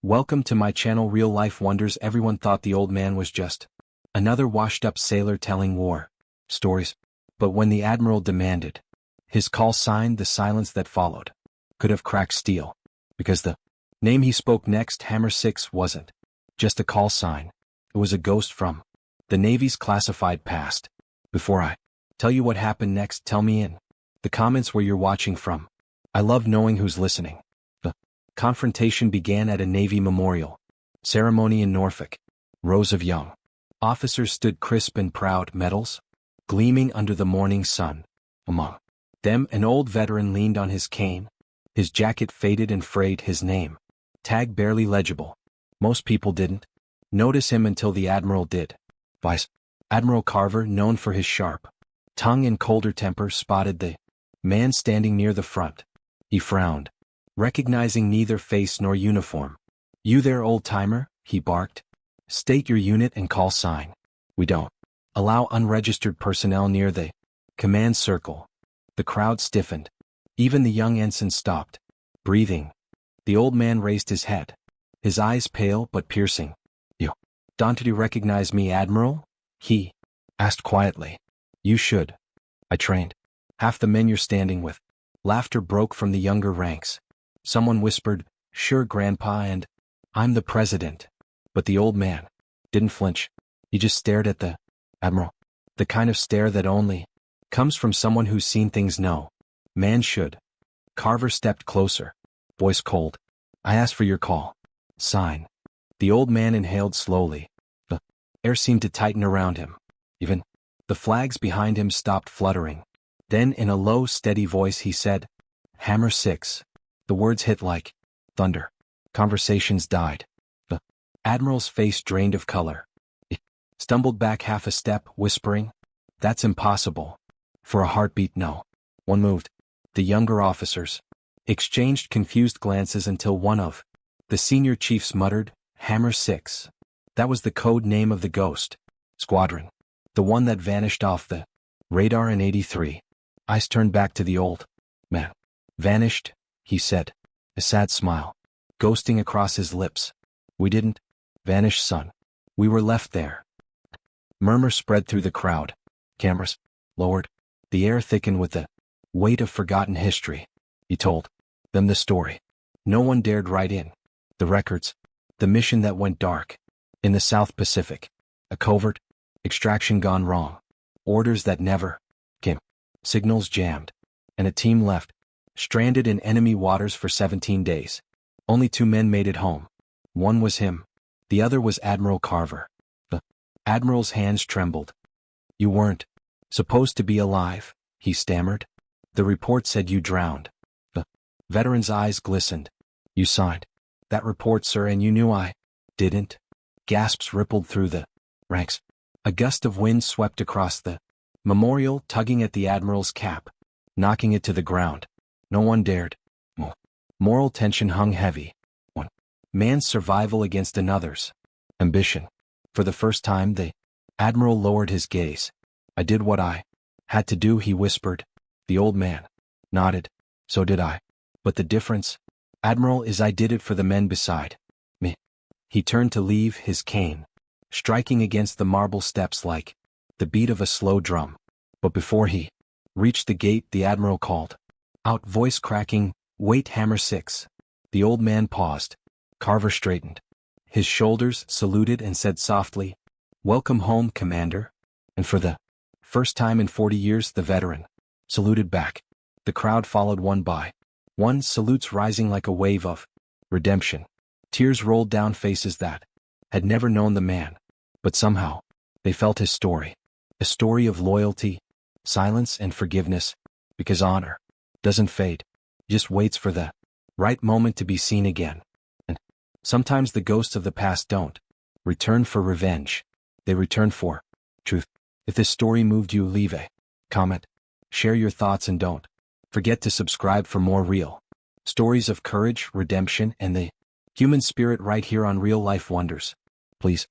Welcome to my channel Real Life Wonders. Everyone thought the old man was just another washed-up sailor telling war stories. But when the Admiral demanded his call sign, the silence that followed could have cracked steel. Because the name he spoke next, Hammer 6, wasn't just a call sign. It was a ghost from the Navy's classified past. Before I tell you what happened next, tell me in the comments where you're watching from. I love knowing who's listening. The confrontation began at a Navy memorial ceremony in Norfolk. Rows of young officers stood crisp and proud, medals gleaming under the morning sun. Among them, an old veteran leaned on his cane, his jacket faded and frayed, his name tag barely legible. Most people didn't notice him until the Admiral did. Vice Admiral Carver, known for his sharp tongue and colder temper, spotted the man standing near the front. He frowned, recognizing neither face nor uniform. "You there, old-timer?" he barked. "State your unit and call sign. We don't allow unregistered personnel near the command circle." The crowd stiffened. Even the young ensign stopped breathing. The old man raised his head, his eyes pale but piercing. "You don't recognize me, Admiral?" he asked quietly. "You should. I trained half the men you're standing with." Laughter broke from the younger ranks. Someone whispered, "Sure, Grandpa, and I'm the president." But the old man didn't flinch. He just stared at the Admiral. The kind of stare that only comes from someone who's seen things no man should. Carver stepped closer, voice cold. "I asked for your call sign." The old man inhaled slowly. The air seemed to tighten around him. Even the flags behind him stopped fluttering. Then, in a low, steady voice, he said, "Hammer 6. The words hit like thunder. Conversations died. The Admiral's face drained of color. He stumbled back half a step, whispering, "That's impossible." For a heartbeat, no one moved. The younger officers exchanged confused glances until one of the senior chiefs muttered, "Hammer 6. That was the code name of the ghost squadron. The one that vanished off the radar in '83. Eyes turned back to the old man. "Vanished," he said, a sad smile ghosting across his lips. "We didn't vanish, son. We were left there." Murmur spread through the crowd. Cameras lowered. The air thickened with the weight of forgotten history. He told them the story no one dared write in the records. The mission that went dark in the South Pacific. A covert extraction gone wrong. Orders that never came. Signals jammed. And a team left, stranded in enemy waters for 17 days. Only 2 men made it home. One was him. The other was Admiral Carver. The Admiral's hands trembled. "You weren't supposed to be alive," he stammered. "The report said you drowned." The veteran's eyes glistened. "You signed that report, sir, and you knew I didn't." Gasps rippled through the ranks. A gust of wind swept across the memorial, tugging at the Admiral's cap, knocking it to the ground. No one dared move. Moral tension hung heavy. One man's survival against another's ambition. For the first time, the Admiral lowered his gaze. "I did what I had to do," he whispered. The old man nodded. "So did I. But the difference, Admiral, is I did it for the men beside me." He turned to leave, his cane striking against the marble steps like the beat of a slow drum. But before he reached the gate, the Admiral called out, voice cracking, "Wait, Hammer 6. The old man paused. Carver straightened his shoulders, saluted, and said softly, "Welcome home, Commander." And for the first time in 40 years, the veteran saluted back. The crowd followed one by one, salutes rising like a wave of redemption. Tears rolled down faces that had never known the man. But somehow, they felt his story. A story of loyalty, silence, and forgiveness. Because honor doesn't fade, just waits for the right moment to be seen again. And sometimes the ghosts of the past don't return for revenge. They return for truth. If this story moved you, leave a comment, share your thoughts, and don't forget to subscribe for more real stories of courage, redemption, and the human spirit right here on Real Life Wonders. Please